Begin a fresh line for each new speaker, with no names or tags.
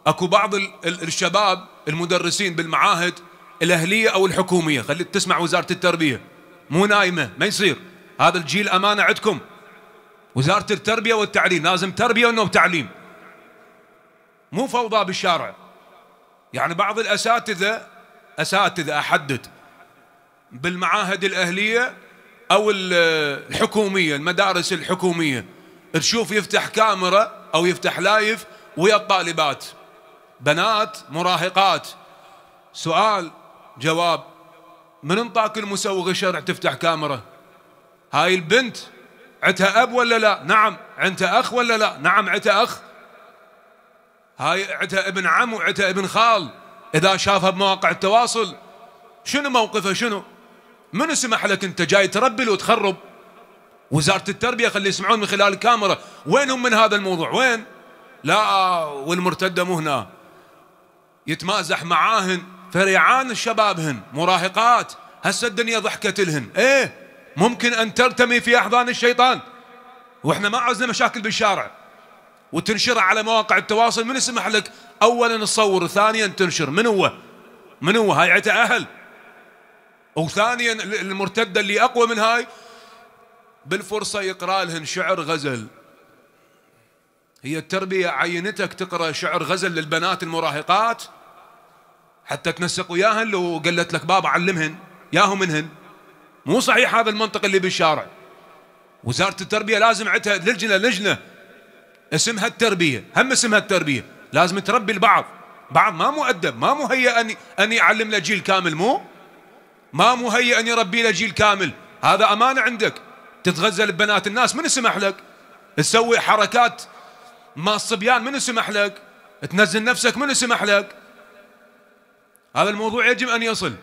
اكو بعض الشباب المدرسين بالمعاهد الاهليه او الحكوميه، خليك تسمع وزاره التربيه مو نايمه، ما يصير. هذا الجيل امانه عندكم. وزاره التربيه والتعليم لازم تربيه وتعليم، مو فوضى بالشارع. يعني بعض اساتذه احدد بالمعاهد الاهليه او الحكوميه، المدارس الحكوميه، تشوف يفتح كاميرا او يفتح لايف ويا الطالبات، بنات مراهقات. سؤال جواب، من انطاك المسوغ الشرع تفتح كاميرا؟ هاي البنت عندها اب ولا لا؟ نعم. عندها اخ ولا لا؟ نعم عندها اخ. هاي عندها ابن عم وعندها ابن خال. اذا شافها بمواقع التواصل شنو موقفها؟ شنو؟ من سمح لك انت جاي تربي وتخرب؟ وزارة التربية خلي يسمعون من خلال الكاميرا. وينهم من هذا الموضوع؟ وين؟ لا، والمرتدة مو هنا يتمازح معاهن فريعان الشبابهن مراهقات. هسه الدنيا ضحكت لهن. ايه ممكن ان ترتمي في احضان الشيطان، واحنا ما عزنا مشاكل بالشارع وتنشرها على مواقع التواصل. من يسمح لك اولا تصور، ثانيا تنشر؟ من هو؟ هاي عتا اهل. وثانيا المرتدة اللي اقوى من هاي بالفرصة يقرأ لهن شعر غزل. هي التربية عينتك تقرأ شعر غزل للبنات المراهقات حتى تنسق وياهن؟ لو قالت لك بابا علمهن ياهو منهن. مو صحيح هذا المنطق اللي بالشارع. وزارة التربية لازم عندها لجنة اسمها التربية، هم اسمها التربية، لازم تربي البعض. بعض ما مؤدب، ما مهيأ أن يعلم له جيل كامل، ما مهيأ أن يربي له جيل كامل. هذا أمانة عندك. تتغزل ببنات الناس، من سمح لك؟ تسوي حركات مع الصبيان، من سمح لك؟ تنزل نفسك، من سمح لك؟ هذا الموضوع يجب أن يصل.